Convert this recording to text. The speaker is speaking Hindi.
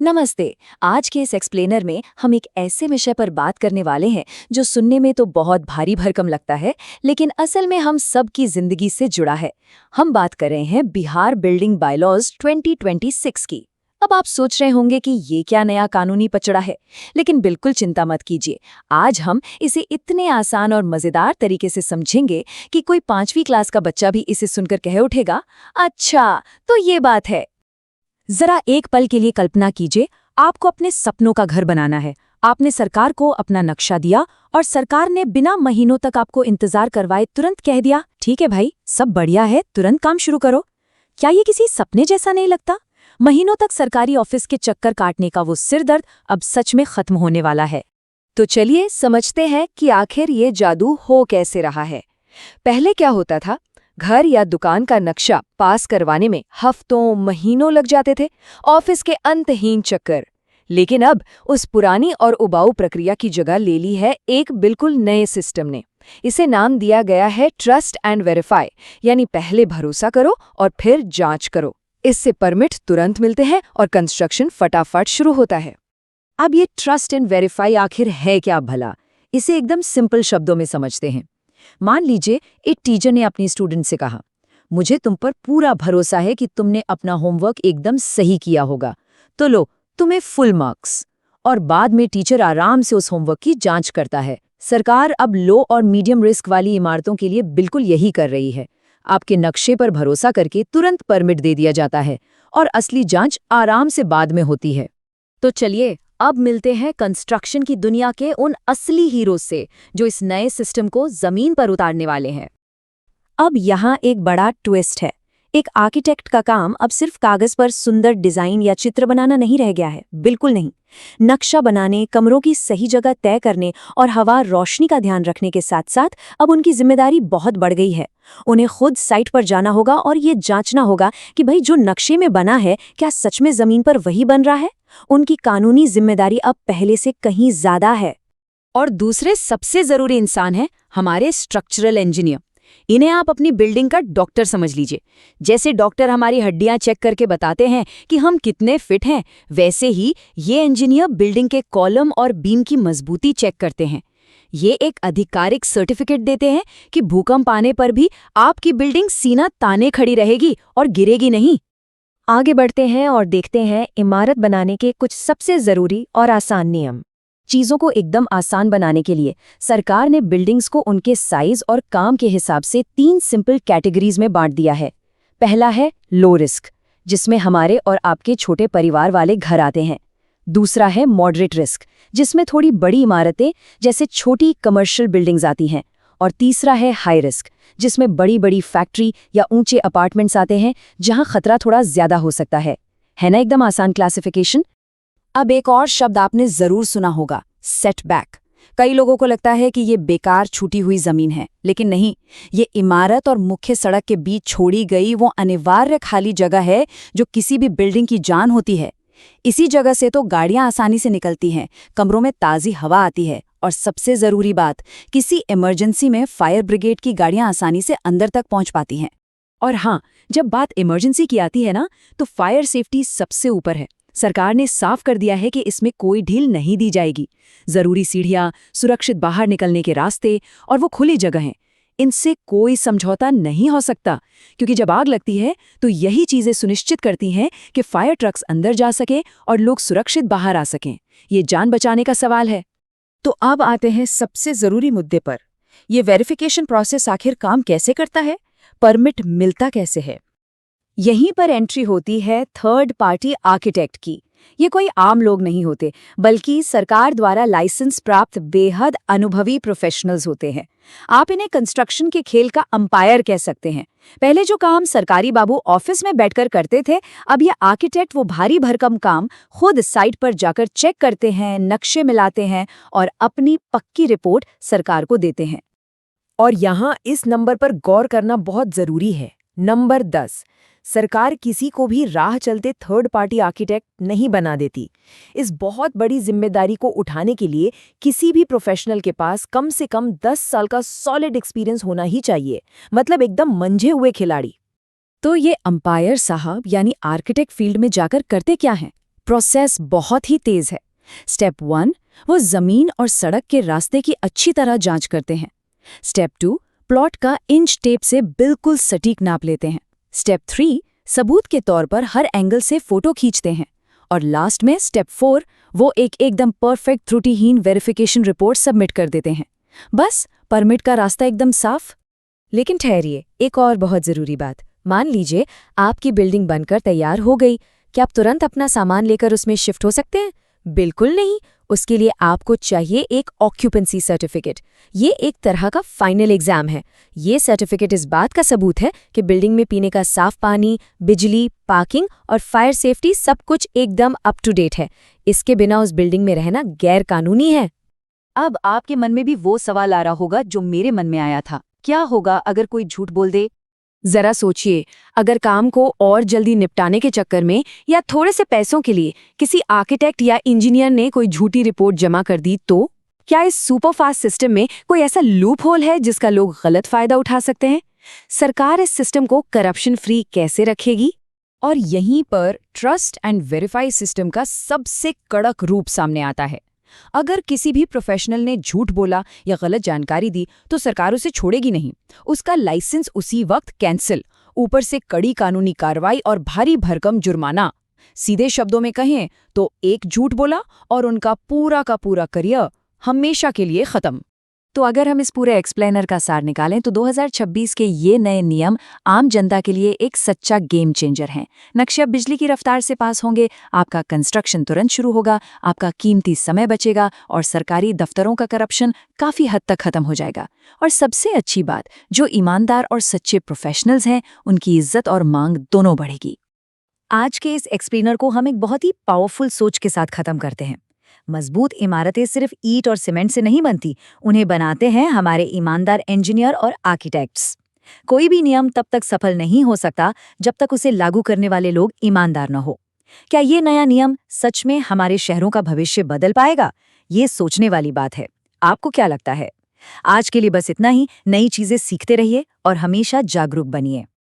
नमस्ते। आज के इस एक्सप्लेनर में हम एक ऐसे विषय पर बात करने वाले हैं जो सुनने में तो बहुत भारी भरकम लगता है, लेकिन असल में हम सब की जिंदगी से जुड़ा है। हम बात कर रहे हैं बिहार बिल्डिंग बायलॉज 2026 की। अब आप सोच रहे होंगे कि ये क्या नया कानूनी पचड़ा है, लेकिन बिल्कुल चिंता मत कीजिए। आज हम इसे इतने आसान और मजेदार तरीके से समझेंगे कि कोई 5वीं क्लास का बच्चा भी इसे सुनकर कह उठेगा, अच्छा तो ये बात है। जरा एक पल के लिए कल्पना कीजिए, आपको अपने सपनों का घर बनाना है। आपने सरकार को अपना नक्शा दिया और सरकार ने बिना महीनों तक आपको इंतजार करवाए तुरंत कह दिया, ठीक है भाई, सब बढ़िया है, तुरंत काम शुरू करो। क्या ये किसी सपने जैसा नहीं लगता? महीनों तक सरकारी ऑफिस के चक्कर काटने का वो सिरदर्द अब सच में खत्म होने वाला है। तो चलिए समझते हैं कि आखिर ये जादू हो कैसे रहा है। पहले क्या होता था, घर या दुकान का नक्शा पास करवाने में हफ्तों महीनों लग जाते थे, ऑफिस के अंतहीन चक्कर। लेकिन अब उस पुरानी और उबाऊ प्रक्रिया की जगह ले ली है एक बिल्कुल नए सिस्टम ने। इसे नाम दिया गया है ट्रस्ट एंड वेरीफाई, यानी पहले भरोसा करो और फिर जांच करो। इससे परमिट तुरंत मिलते हैं और कंस्ट्रक्शन फटाफट शुरू होता है। अब ये ट्रस्ट एंड वेरीफाई आखिर है क्या भला? इसे एकदम सिंपल शब्दों में समझते हैं। मान लीजिए एक टीचर ने अपनी स्टूडेंट से कहा, मुझे तुम पर पूरा भरोसा है कि तुमने अपना होमवर्क एकदम सही किया होगा, तो लो तुम्हें फुल मार्क्स। और बाद में टीचर आराम से उस होमवर्क की जांच करता है। सरकार अब लो और मीडियम रिस्क वाली इमारतों के लिए बिल्कुल यही कर रही है। आपके नक्शे पर भरोसा करके तुरंत परमिट दे दिया जाता है और असली जांच आराम से बाद में होती है। तो चलिए अब मिलते हैं कंस्ट्रक्शन की दुनिया के उन असली हीरो से जो इस नए सिस्टम को जमीन पर उतारने वाले हैं। अब यहाँ एक बड़ा ट्विस्ट है। एक आर्किटेक्ट का काम अब सिर्फ कागज पर सुंदर डिजाइन या चित्र बनाना नहीं रह गया है, बिल्कुल नहीं। नक्शा बनाने, कमरों की सही जगह तय करने और हवा रोशनी का ध्यान रखने के साथ साथ अब उनकी जिम्मेदारी बहुत बढ़ गई है। उन्हें खुद साइट पर जाना होगा और ये जांचना होगा कि भाई जो नक्शे में बना है क्या सच में जमीन पर वही बन रहा है। उनकी कानूनी जिम्मेदारी अब पहले से कहीं ज्यादा है। और दूसरे सबसे जरूरी इंसान है हमारे स्ट्रक्चरल इंजीनियर। इन्हें आप अपनी बिल्डिंग का डॉक्टर समझ लीजिए। जैसे डॉक्टर हमारी हड्डियां चेक करके बताते हैं कि हम कितने फिट हैं, वैसे ही ये इंजीनियर बिल्डिंग के कॉलम और बीम की मजबूती चेक करते हैं। ये एक आधिकारिक सर्टिफिकेट देते हैं कि भूकंप आने पर भी आपकी बिल्डिंग सीना ताने खड़ी रहेगी और गिरेगी नहीं। आगे बढ़ते हैं और देखते हैं इमारत बनाने के कुछ सबसे जरूरी और आसान नियम। चीजों को एकदम आसान बनाने के लिए सरकार ने बिल्डिंग्स को उनके साइज और काम के हिसाब से 3 सिंपल कैटेगरीज में बांट दिया है। पहला है लो रिस्क, जिसमें हमारे और आपके छोटे परिवार वाले घर आते हैं। दूसरा है मॉडरेट रिस्क, जिसमें थोड़ी बड़ी इमारतें जैसे छोटी कमर्शियल बिल्डिंग्स आती हैं। और तीसरा है हाई रिस्क, जिसमें बड़ी बड़ी फैक्ट्री या ऊंचे अपार्टमेंट्स आते हैं, जहां खतरा थोड़ा ज्यादा हो सकता है ना? एकदम आसान क्लासिफिकेशन। अब एक और शब्द आपने जरूर सुना होगा, सेटबैक। कई लोगों को लगता है कि ये बेकार छूटी हुई जमीन है, लेकिन नहीं, ये इमारत और मुख्य सड़क के बीच छोड़ी गई वो अनिवार्य खाली जगह है जो किसी भी बिल्डिंग की जान होती है। इसी जगह से तो गाड़ियां आसानी से निकलती हैं, कमरों में ताज़ी हवा आती है और सबसे ज़रूरी बात, किसी इमरजेंसी में फायर ब्रिगेड की गाड़ियां आसानी से अंदर तक पहुंच पाती हैं। और हाँ, जब बात इमरजेंसी की आती है ना, तो फायर सेफ्टी सबसे ऊपर है। सरकार ने साफ कर दिया है कि इसमें कोई ढील नहीं दी जाएगी। जरूरी सीढ़ियां, सुरक्षित बाहर निकलने के रास्ते और वो खुली जगह हैं, इनसे कोई समझौता नहीं हो सकता, क्योंकि जब आग लगती है तो यही चीजें सुनिश्चित करती हैं कि फायर ट्रक्स अंदर जा सकें और लोग सुरक्षित बाहर आ सकें। ये जान बचाने का सवाल है। तो अब आते हैं सबसे जरूरी मुद्दे पर। ये वेरिफिकेशन प्रोसेस आखिर काम कैसे करता है? परमिट मिलता कैसे है? यहीं पर एंट्री होती है थर्ड पार्टी आर्किटेक्ट की। ये कोई आम लोग नहीं होते, बल्कि सरकार द्वारा लाइसेंस प्राप्त बेहद अनुभवी प्रोफेशनल्स होते हैं। आप इन्हें कंस्ट्रक्शन के खेल का अंपायर कह सकते हैं। पहले जो काम सरकारी बाबू ऑफिस में बैठकर करते थे, अब ये आर्किटेक्ट वो भारी भरकम काम खुद साइट पर जाकर चेक करते हैं, नक्शे मिलाते हैं और अपनी पक्की रिपोर्ट सरकार को देते हैं। और यहाँ इस नंबर पर गौर करना बहुत जरूरी है। नंबर 10। सरकार किसी को भी राह चलते थर्ड पार्टी आर्किटेक्ट नहीं बना देती। इस बहुत बड़ी जिम्मेदारी को उठाने के लिए किसी भी प्रोफेशनल के पास कम से कम 10 साल का सॉलिड एक्सपीरियंस होना ही चाहिए, मतलब एकदम मंझे हुए खिलाड़ी। तो ये अंपायर साहब यानी आर्किटेक्ट फील्ड में जाकर करते क्या हैं? प्रोसेस बहुत ही तेज है। स्टेप 1, वो जमीन और सड़क के रास्ते की अच्छी तरह जांच करते हैं। स्टेप 2, प्लॉट का इंच टेप से बिल्कुल सटीक नाप लेते हैं। स्टेप 3, सबूत के तौर पर हर एंगल से फोटो खींचते हैं। और लास्ट में स्टेप 4, वो एक एकदम परफेक्ट त्रुटिहीन वेरिफिकेशन रिपोर्ट सबमिट कर देते हैं। बस परमिट का रास्ता एकदम साफ। लेकिन ठहरिए, एक और बहुत जरूरी बात। मान लीजिए आपकी बिल्डिंग बनकर तैयार हो गई, क्या आप तुरंत अपना सामान लेकर उसमें शिफ्ट हो सकते हैं? बिल्कुल नहीं। उसके लिए आपको चाहिए एक ऑक्यूपेंसी सर्टिफिकेट। ये एक तरह का फाइनल एग्जाम है। ये सर्टिफिकेट इस बात का सबूत है कि बिल्डिंग में पीने का साफ पानी, बिजली, पार्किंग और फायर सेफ्टी सब कुछ एकदम अप टू डेट है। इसके बिना उस बिल्डिंग में रहना गैर कानूनी है। अब आपके मन में भी वो सवाल आ रहा होगा जो मेरे मन में आया था, क्या होगा अगर कोई झूठ बोल दे? जरा सोचिए, अगर काम को और जल्दी निपटाने के चक्कर में या थोड़े से पैसों के लिए किसी आर्किटेक्ट या इंजीनियर ने कोई झूठी रिपोर्ट जमा कर दी तो? क्या इस सुपरफास्ट सिस्टम में कोई ऐसा लूप होल है जिसका लोग गलत फायदा उठा सकते हैं? सरकार इस सिस्टम को करप्शन फ्री कैसे रखेगी? और यहीं पर ट्रस्ट एंड वेरीफाई सिस्टम का सबसे कड़क रूप सामने आता है। अगर किसी भी प्रोफेशनल ने झूठ बोला या गलत जानकारी दी तो सरकार उसे छोड़ेगी नहीं। उसका लाइसेंस उसी वक्त कैंसिल, ऊपर से कड़ी कानूनी कार्रवाई और भारी भरकम जुर्माना। सीधे शब्दों में कहें तो एक झूठ बोला और उनका पूरा का पूरा करियर हमेशा के लिए खत्म। तो अगर हम इस पूरे एक्सप्लेनर का सार निकालें तो 2026 के ये नए नियम आम जनता के लिए एक सच्चा गेम चेंजर हैं। नक्शे अब बिजली की रफ्तार से पास होंगे, आपका कंस्ट्रक्शन तुरंत शुरू होगा, आपका कीमती समय बचेगा और सरकारी दफ्तरों का करप्शन काफी हद तक खत्म हो जाएगा। और सबसे अच्छी बात, जो ईमानदार और सच्चे प्रोफेशनल्स हैं उनकी इज्जत और मांग दोनों बढ़ेगी। आज के इस एक्सप्लेनर को हम एक बहुत ही पावरफुल सोच के साथ खत्म करते हैं। मजबूत इमारतें सिर्फ ईंट और सीमेंट से नहीं बनती, उन्हें बनाते हैं हमारे ईमानदार इंजीनियर और आर्किटेक्ट्स। कोई भी नियम तब तक सफल नहीं हो सकता जब तक उसे लागू करने वाले लोग ईमानदार न हो। क्या ये नया नियम सच में हमारे शहरों का भविष्य बदल पाएगा? ये सोचने वाली बात है। आपको क्या लगता है? आज के लिए बस इतना ही। नई चीजें सीखते रहिए और हमेशा जागरूक बनिए।